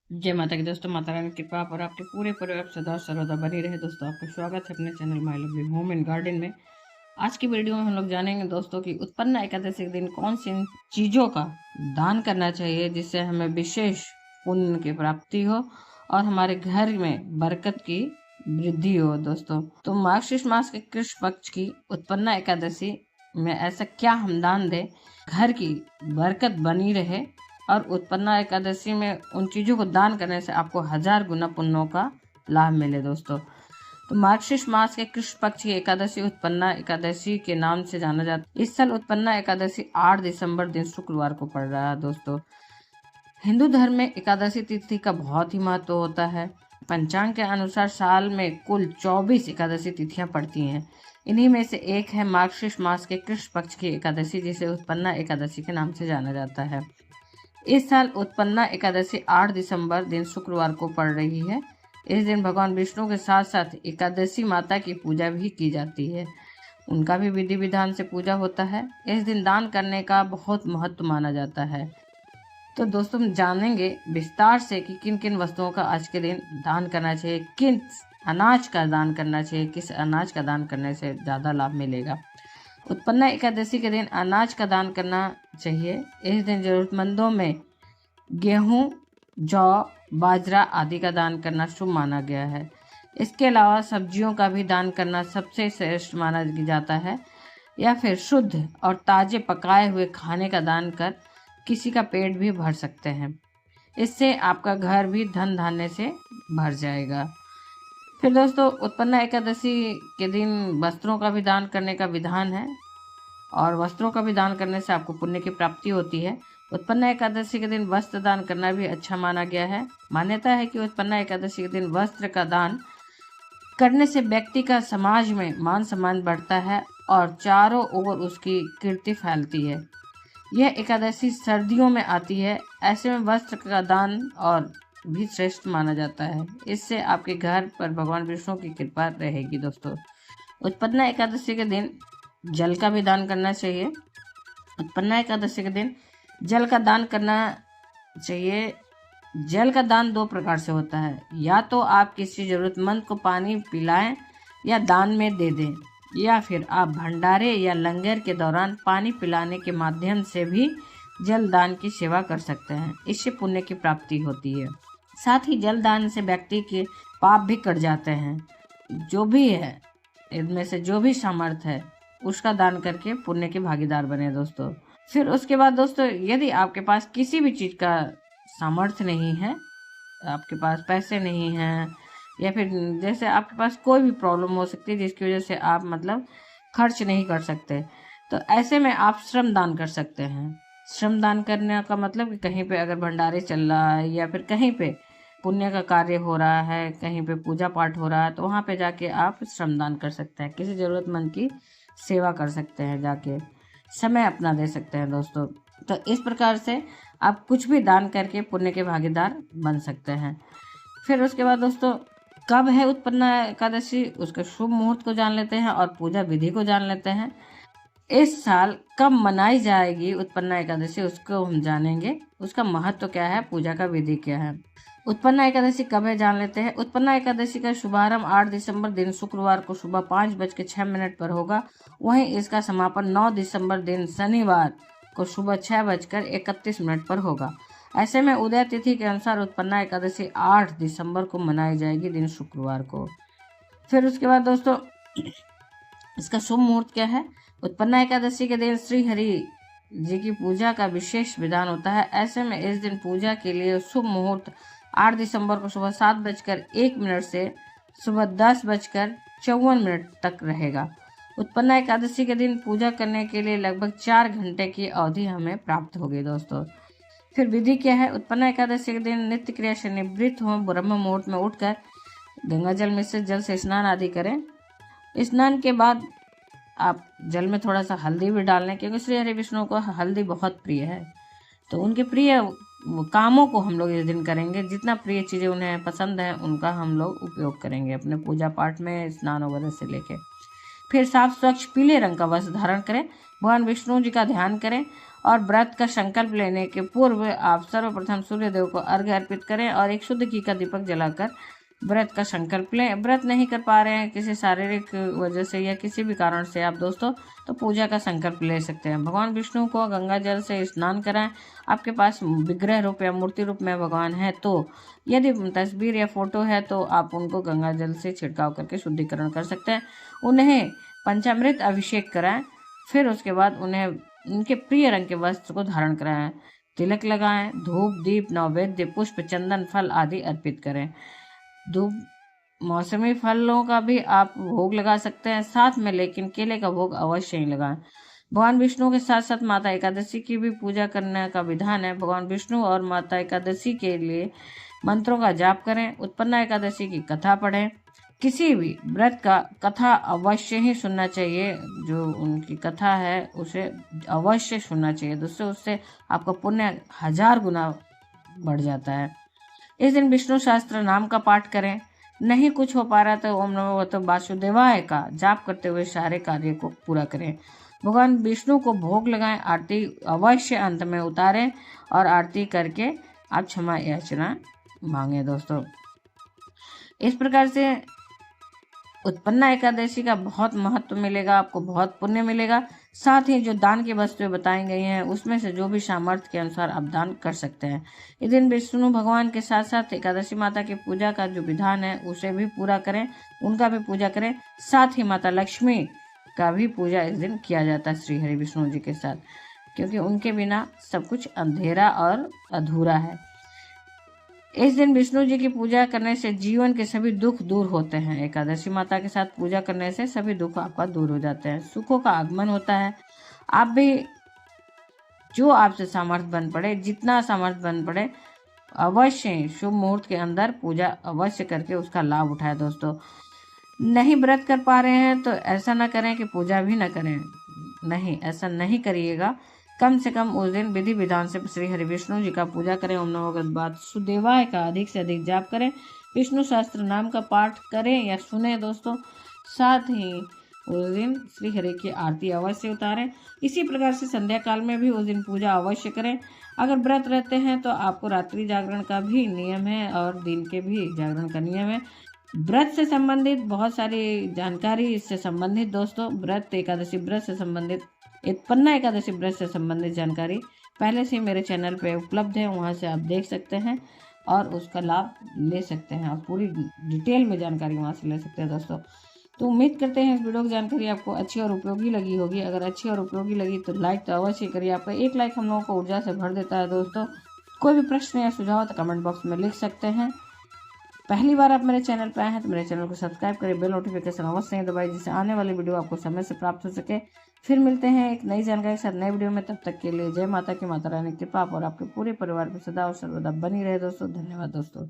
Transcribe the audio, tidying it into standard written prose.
जय माता की दोस्तों, माता रानी की कृपा और आपके पूरे परिवार सदा सर्वदा बनी रहे। दोस्तों, आपका स्वागत है अपने channel my lovely home and garden में। आज की वीडियो में हम लोग जानेंगे दोस्तों कि उत्पन्न एकादशी के दिन कौन सी चीजों का दान करना चाहिए जिससे हमें विशेष पुण्य की प्राप्ति हो और हमारे घर में बरकत की वृद्धि हो। दोस्तों, तो मार्गशीर्ष मास के कृष्ण पक्ष की उत्पन्न एकादशी में ऐसा क्या हम दान दें घर की बरकत बनी रहे और उत्पन्ना एकादशी में उन चीजों को दान करने से आपको 1000 गुना पुण्यों का लाभ मिले। दोस्तों, तो मार्गशीर्ष मास के कृष्ण पक्ष की एकादशी उत्पन्ना एकादशी के नाम से जाना जाता है। इस साल उत्पन्ना एकादशी 8 दिसंबर दिन शुक्रवार को पड़ रहा है। दोस्तों, हिंदू धर्म में एकादशी तिथि का बहुत ही महत्व होता है। पंचांग के अनुसार साल में कुल 24 एकादशी तिथियां पड़ती हैं। इन्हीं में से एक है मार्गशीर्ष मास के कृष्ण पक्ष की एकादशी, जिसे उत्पन्ना एकादशी के नाम से जाना जाता है। इस साल उत्पन्ना एकादशी 8 दिसंबर दिन शुक्रवार को पड़ रही है। इस दिन भगवान विष्णु के साथ साथ एकादशी माता की पूजा भी की जाती है। उनका भी विधि विधान से पूजा होता है। इस दिन दान करने का बहुत महत्व माना जाता है। तो दोस्तों, हम जानेंगे विस्तार से कि किन किन वस्तुओं का आज के दिन दान करना चाहिए, किन अनाज का दान करना चाहिए, किस अनाज का दान करने से ज़्यादा लाभ मिलेगा। उत्पन्ना एकादशी के दिन अनाज का दान करना चाहिए। इस दिन जरूरतमंदों में गेहूं, जौ, बाजरा आदि का दान करना शुभ माना गया है। इसके अलावा सब्जियों का भी दान करना सबसे श्रेष्ठ माना जाता है, या फिर शुद्ध और ताजे पकाए हुए खाने का दान कर किसी का पेट भी भर सकते हैं। इससे आपका घर भी धन धान्य से भर जाएगा। फिर दोस्तों, उत्पन्ना एकादशी के दिन वस्त्रों का भी दान करने का विधान है और वस्त्रों का भी दान करने से आपको पुण्य की प्राप्ति होती है। उत्पन्ना एकादशी के दिन वस्त्र दान करना भी अच्छा माना गया है। मान्यता है कि उत्पन्ना एकादशी के दिन वस्त्र का दान करने से व्यक्ति का समाज में मान सम्मान बढ़ता है और चारों ओर उसकी कीर्ति फैलती है। यह एकादशी सर्दियों में आती है, ऐसे में वस्त्र का दान और भी श्रेष्ठ माना जाता है। इससे आपके घर पर भगवान विष्णु की कृपा रहेगी। दोस्तों, उत्पन्ना एकादशी के दिन जल का भी दान करना चाहिए। उत्पन्ना एकादशी के दिन जल का दान करना चाहिए। जल का दान दो प्रकार से होता है, या तो आप किसी जरूरतमंद को पानी पिलाएं या दान में दे दें, या फिर आप भंडारे या लंगर के दौरान पानी पिलाने के माध्यम से भी जल दान की सेवा कर सकते हैं। इससे पुण्य की प्राप्ति होती है। साथ ही जल दान से व्यक्ति के पाप भी कट जाते हैं। जो भी है इनमें से जो भी सामर्थ है उसका दान करके पुण्य के भागीदार बने। दोस्तों, फिर उसके बाद दोस्तों, यदि आपके पास किसी भी चीज़ का सामर्थ्य नहीं है, आपके पास पैसे नहीं हैं, या फिर जैसे आपके पास कोई भी प्रॉब्लम हो सकती है जिसकी वजह से आप खर्च नहीं कर सकते, तो ऐसे में आप श्रम दान कर सकते हैं। श्रम दान करने का मतलब कि कहीं पे अगर भंडारे चल रहा है या फिर कहीं पे पुण्य का कार्य हो रहा है, कहीं पे पूजा पाठ हो रहा है, तो वहाँ पे जाके आप श्रमदान कर सकते हैं। किसी ज़रूरतमंद की सेवा कर सकते हैं, जाके समय अपना दे सकते हैं। दोस्तों, तो इस प्रकार से आप कुछ भी दान करके पुण्य के भागीदार बन सकते हैं। फिर उसके बाद दोस्तों, कब है उत्पन्ना एकादशी, उसके शुभ मुहूर्त को जान लेते हैं और पूजा विधि को जान लेते हैं। इस साल कब मनाई जाएगी उत्पन्ना एकादशी, उसको हम जानेंगे। उसका महत्व क्या है, पूजा का विधि क्या है। उत्पन्ना एकादशी कब है जान लेते हैं। उत्पन्ना एकादशी का शुभारंभ 8 दिसंबर दिन शुक्रवार को सुबह 5:06 पर होगा। वहीं इसका समापन 9 दिसंबर दिन शनिवार को सुबह 6:31 पर होगा। ऐसे में उदय तिथि के अनुसार उत्पन्ना एकादशी 8 दिसंबर को मनाई जाएगी, दिन शुक्रवार को। फिर उसके बाद दोस्तों, इसका शुभ मुहूर्त क्या है। उत्पन्ना एकादशी के दिन श्री हरि जी की पूजा का विशेष विधान होता है। ऐसे में इस दिन पूजा के लिए शुभ मुहूर्त 8 दिसंबर को सुबह 7:01 से सुबह 10:54 तक रहेगा। उत्पन्ना एकादशी के दिन पूजा करने के लिए लगभग 4 घंटे की अवधि हमें प्राप्त होगी। दोस्तों, फिर विधि क्या है। उत्पन्ना एकादशी के दिन नित्य क्रिया से निवृत्त हो ब्रह्म मुहूर्त में उठकर गंगा जल मिश्रित जल से स्नान आदि करें। स्नान के बाद आप जल में थोड़ा सा हल्दी भी डाल लें, क्योंकि श्री हरि विष्णु को हल्दी बहुत प्रिय है। तो उनके प्रिय कामों को हम लोग इस दिन करेंगे। जितना प्रिय चीज़ें उन्हें पसंद है उनका हम लोग उपयोग करेंगे अपने पूजा पाठ में, स्नान वगैरह से लेके। फिर साफ स्वच्छ पीले रंग का वस्त्र धारण करें, भगवान विष्णु जी का ध्यान करें और व्रत का संकल्प लेने के पूर्व आप सर्वप्रथम सूर्य देव को अर्घ्य अर्पित करें और एक शुद्ध घी का दीपक जलाकर व्रत का संकल्प लें। व्रत नहीं कर पा रहे हैं किसी शारीरिक वजह से या किसी भी कारण से आप दोस्तों, तो पूजा का संकल्प ले सकते हैं। भगवान विष्णु को गंगा जल से स्नान कराएं। आपके पास विग्रह रूप या मूर्ति रूप में भगवान है तो, यदि तस्वीर या फोटो है तो आप उनको गंगा जल से छिड़काव करके शुद्धिकरण कर सकते हैं। उन्हें पंचामृत अभिषेक कराएं, फिर उसके बाद उन्हें उनके प्रिय रंग के वस्त्र को धारण कराएं, तिलक लगाएं, धूप दीप नैवेद्य पुष्प चंदन फल आदि अर्पित करें। धूप मौसमी फलों का भी आप भोग लगा सकते हैं साथ में, लेकिन केले का भोग अवश्य ही लगाएं। भगवान विष्णु के साथ साथ माता एकादशी की भी पूजा करने का विधान है। भगवान विष्णु और माता एकादशी के लिए मंत्रों का जाप करें। उत्पन्ना एकादशी की कथा पढ़ें। किसी भी व्रत का कथा अवश्य ही सुनना चाहिए, जो उनकी कथा है उसे अवश्य सुनना चाहिए दोस्तों, उससे आपका पुण्य 1000 गुना बढ़ जाता है। इस दिन विष्णु शास्त्र नाम का पाठ करें। नहीं कुछ हो पा रहा तो ओम नमो भगवते वासुदेवाय का जाप करते हुए सारे कार्य को पूरा करें। भगवान विष्णु को भोग लगाएं, आरती अवश्य अंत में उतारें और आरती करके आप क्षमा याचना मांगे दोस्तों। इस प्रकार से उत्पन्ना एकादशी का बहुत महत्व मिलेगा, आपको बहुत पुण्य मिलेगा। साथ ही जो दान की वस्तुएं बताई गई हैं उसमें से जो भी सामर्थ्य के अनुसार आप दान कर सकते हैं। इस दिन विष्णु भगवान के साथ साथ एकादशी माता की पूजा का जो विधान है उसे भी पूरा करें, उनका भी पूजा करें। साथ ही माता लक्ष्मी का भी पूजा इस दिन किया जाता है श्री हरि विष्णु जी के साथ, क्योंकि उनके बिना सब कुछ अंधेरा और अधूरा है। इस दिन विष्णु जी की पूजा करने से जीवन के सभी दुख दूर होते हैं। एकादशी माता के साथ पूजा करने से सभी दुख आपका दूर हो जाते हैं, सुखों का आगमन होता है। आप भी जो आपसे सामर्थ्य बन पड़े, जितना सामर्थ्य बन पड़े, अवश्य शुभ मुहूर्त के अंदर पूजा अवश्य करके उसका लाभ उठाए दोस्तों। नहीं व्रत कर पा रहे हैं तो ऐसा ना करें कि पूजा भी ना करें, नहीं, ऐसा नहीं करिएगा। कम से कम उस दिन विधि विधान से श्री हरि विष्णु जी का पूजा करें। ओम नमो भगवते वासुदेवाय का अधिक से अधिक जाप करें। विष्णु शास्त्र नाम का पाठ करें या सुने दोस्तों। साथ ही उस दिन श्री हरि की आरती अवश्य उतारें। इसी प्रकार से संध्या काल में भी उस दिन पूजा अवश्य करें। अगर व्रत रहते हैं तो आपको रात्रि जागरण का भी नियम है और दिन के भी जागरण का नियम है। व्रत से संबंधित बहुत सारी जानकारी इससे संबंधित दोस्तों, व्रत एकादशी व्रत से संबंधित, उत्पन्ना एकादशी व्रत से संबंधित जानकारी पहले से मेरे चैनल पे उपलब्ध है, वहां से आप देख सकते हैं और उसका लाभ ले सकते हैं। आप पूरी डिटेल में जानकारी वहां से ले सकते हैं दोस्तों। तो उम्मीद करते हैं इस वीडियो की जानकारी आपको अच्छी और उपयोगी लगी होगी। अगर अच्छी और उपयोगी लगी तो लाइक तो अवश्य करिए, आपका एक लाइक हम लोगों को ऊर्जा से भर देता है दोस्तों। कोई भी प्रश्न या सुझाव तो कमेंट बॉक्स में लिख सकते हैं। पहली बार आप मेरे चैनल पर आए हैं तो मेरे चैनल को सब्सक्राइब करें, बेल नोटिफिकेशन अवश्य दबाइए जिससे आने वाली वीडियो आपको समय से प्राप्त हो सके। फिर मिलते हैं एक नई जानकारी के साथ नई वीडियो में, तब तक के लिए जय माता की, माता रानी की कृपा और आपके पूरे परिवार पर सदा और सर्वदा बनी रहे दोस्तों। धन्यवाद दोस्तों।